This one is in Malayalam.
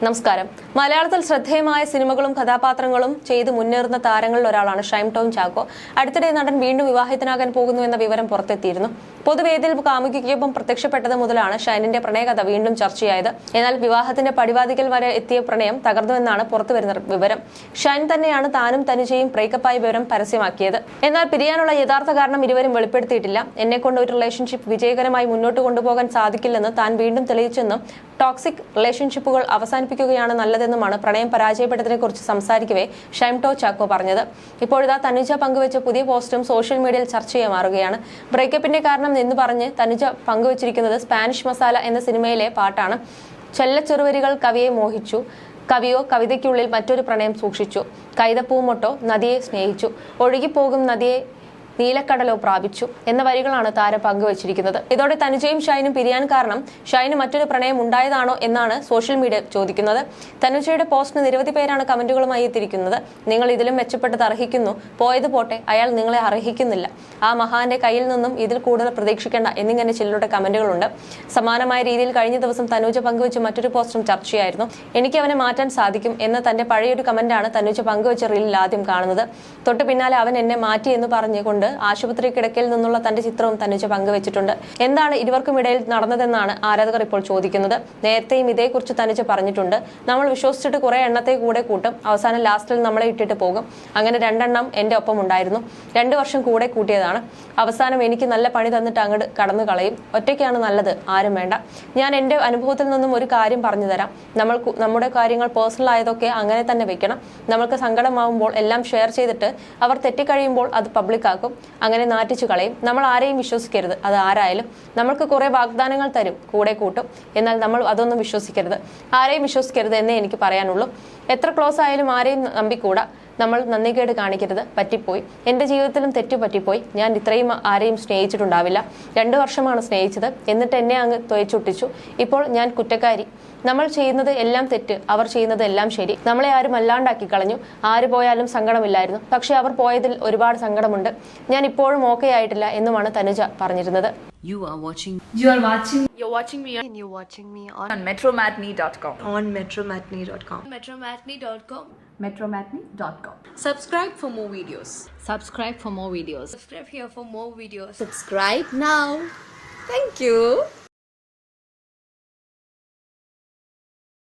നമസ്കാരം. മലയാളത്തിൽ ശ്രദ്ധേയമായ സിനിമകളും കഥാപാത്രങ്ങളും ചെയ്ത് മുന്നേറുന്ന താരങ്ങളിൽ ഒരാളാണ് ഷൈൻ ടോം ചാക്കോ. അടുത്തിടെ നടൻ വീണ്ടും വിവാഹിതനാകാൻ പോകുന്നു എന്ന വിവരം പുറത്തെത്തിയിരുന്നു. പൊതുവേദിയിൽ കാമുകിക്കൊപ്പം പ്രത്യക്ഷപ്പെട്ടത് മുതലാണ് ഷൈനിന്റെ പ്രണയകഥ വീണ്ടും ചർച്ചയായത്. എന്നാൽ വിവാഹത്തിന്റെ പടിവാതിക്കൽ വരെ എത്തിയ പ്രണയം തകർന്നുവെന്നാണ് പുറത്തുവരുന്ന വിവരം. ഷൈൻ തന്നെയാണ് താനും തനുജയും ബ്രേക്കപ്പായ വിവരം പരസ്യമാക്കിയത്. എന്നാൽ പിരിയാനുള്ള യഥാർത്ഥ കാരണം ഇരുവരും വെളിപ്പെടുത്തിയിട്ടില്ല. എന്നെക്കൊണ്ട് ഒരു റിലേഷൻഷിപ്പ് വിജയകരമായി മുന്നോട്ട് കൊണ്ടുപോകാൻ സാധിക്കില്ലെന്ന് താൻ വീണ്ടും തെളിയിച്ചെന്നും ടോക്സിക് റിലേഷൻഷിപ്പുകൾ അവസാനിപ്പിക്കുകയാണ് നല്ലതെന്നുമാണ് പ്രണയം പരാജയപ്പെട്ടതിനെ കുറിച്ച് സംസാരിക്കവേ ഷൈൻ ടോം ചാക്കോ പറഞ്ഞത്. ഇപ്പോഴിതാ തനുജ പങ്കുവച്ച പുതിയ പോസ്റ്റും സോഷ്യൽ മീഡിയയിൽ ചർച്ചയായി മാറുകയാണ്. ബ്രേക്കപ്പിന്റെ കാരണം എന്ന് പറഞ്ഞ് തനുജ പങ്കുവച്ചിരിക്കുന്നത് സ്പാനിഷ് മസാല എന്ന സിനിമയിലെ പാട്ടാണ്. ചെല്ലച്ചെറുവരികൾ കവിയെ മോഹിച്ചു, കവിയോ കവിതയ്ക്കുള്ളിൽ മറ്റൊരു പ്രണയം സൂക്ഷിച്ചു, കൈതപ്പൂമൊട്ടോ നദിയെ സ്നേഹിച്ചു, ഒഴുകിപ്പോകും നദിയെ നീലക്കടലോ പ്രാപിച്ചു എന്ന വരികളാണ് താരം പങ്കുവച്ചിരിക്കുന്നത്. ഇതോടെ തനുജയും ഷൈനും പിരിയാൻ കാരണം ഷൈന് മറ്റൊരു പ്രണയം ഉണ്ടായതാണോ എന്നാണ് സോഷ്യൽ മീഡിയ ചോദിക്കുന്നത്. തനുജയുടെ പോസ്റ്റിന് നിരവധി പേരാണ് കമന്റുകളുമായി എത്തിയിരിക്കുന്നത്. നിങ്ങൾ ഇതിലും മെച്ചപ്പെട്ടത് അർഹിക്കുന്നു, പോയത് പോട്ടെ, അയാൾ നിങ്ങളെ അർഹിക്കുന്നില്ല, ആ മഹാന്റെ കയ്യിൽ നിന്നും ഇതിൽ കൂടുതൽ പ്രതീക്ഷിക്കേണ്ട എന്നിങ്ങനെ ചിലരുടെ കമന്റുകളുണ്ട്. സമാനമായ രീതിയിൽ കഴിഞ്ഞ ദിവസം തനുജ പങ്കുവച്ച മറ്റൊരു പോസ്റ്റും ചർച്ചയായിരുന്നു. എനിക്ക് അവനെ മാറ്റാൻ സാധിക്കും എന്ന തന്റെ പഴയൊരു കമന്റാണ് തനുജ പങ്കുവച്ച റീലിൽ ആദ്യം കാണുന്നത്. തൊട്ടു പിന്നാലെ അവൻ എന്നെ മാറ്റി എന്ന് പറഞ്ഞുകൊണ്ട് ആശുപത്രി കിടക്കയിൽ നിന്നുള്ള തന്റെ ചിത്രവും തനുജ പങ്കുവച്ചിട്ടുണ്ട്. എന്താണ് ഇരുവർക്കും ഇടയിൽ നടന്നതെന്നാണ് ആരാധകർ ഇപ്പോൾ ചോദിക്കുന്നത്. നേരത്തെയും ഇതേക്കുറിച്ച് തനുജ പറഞ്ഞിട്ടുണ്ട്. നമ്മൾ വിശ്വസിച്ചിട്ട് കുറെ എണ്ണത്തെ കൂടെ കൂട്ടും, അവസാനം ലാസ്റ്റിൽ നമ്മളെ ഇട്ടിട്ട് പോകും. അങ്ങനെ 2 എണ്ണം എന്റെ ഒപ്പം ഉണ്ടായിരുന്നു. 2 വർഷം കൂടെ കൂട്ടിയതാണ്. അവസാനം എനിക്ക് നല്ല പണി തന്നിട്ട് അങ്ങോട്ട് കടന്നു കളയും. ഒറ്റയ്ക്കാണ് നല്ലത്, ആരും വേണ്ട. ഞാൻ എന്റെ അനുഭവത്തിൽ നിന്നും ഒരു കാര്യം പറഞ്ഞു തരാം. നമ്മുടെ കാര്യങ്ങൾ പേഴ്സണൽ ആയതൊക്കെ അങ്ങനെ തന്നെ വെക്കണം. നമ്മൾക്ക് സങ്കടമാവുമ്പോൾ എല്ലാം ഷെയർ ചെയ്തിട്ട് അവർ തെറ്റിക്കഴിയുമ്പോൾ അത് പബ്ലിക് ആക്കും. അങ്ങനെ നാറ്റിച്ചു കളയും. നമ്മൾ ആരെയും വിശ്വസിക്കരുത്. അത് ആരായാലും നമ്മൾക്ക് കുറെ വാഗ്ദാനങ്ങൾ തരും, കൂടെ കൂട്ടും. എന്നാൽ നമ്മൾ അതൊന്നും വിശ്വസിക്കരുത്, ആരെയും വിശ്വസിക്കരുത് എന്നേ എനിക്ക് പറയാനുള്ളൂ. എത്ര ക്ലോസ് ആയാലും ആരെയും നമ്പിക്കൂടാ. നമ്മൾ നന്ദികേട് കാണിക്കരുത്. പറ്റിപ്പോയി, എന്റെ ജീവിതത്തിലും തെറ്റു പറ്റിപ്പോയി. ഞാൻ ഇത്രയും ആരെയും സ്നേഹിച്ചിട്ടുണ്ടാവില്ല. 2 വർഷമാണ് സ്നേഹിച്ചത്, എന്നിട്ട് എന്നെ അങ്ങ് തൊയച്ചൊട്ടിച്ചു. ഇപ്പോൾ ഞാൻ കുറ്റക്കാരി. നമ്മൾ ചെയ്യുന്നത് എല്ലാം തെറ്റ്, അവർ ചെയ്യുന്നത് എല്ലാം ശരി. നമ്മളെ ആരും അല്ലാണ്ടാക്കി കളഞ്ഞു. ആര് പോയാലും സങ്കടമില്ലായിരുന്നു, പക്ഷെ അവർ പോയതിൽ ഒരുപാട് സങ്കടമുണ്ട്. ഞാൻ ഇപ്പോഴും ഓക്കെ ആയിട്ടില്ല എന്നുമാണ് തനുജ പറഞ്ഞിരുന്നത്. You're watching me on metromatney.com. on metromatney.com. metromatney.com. Subscribe for more videos. Subscribe for more videos. Subscribe here for more videos. Subscribe now. Thank you.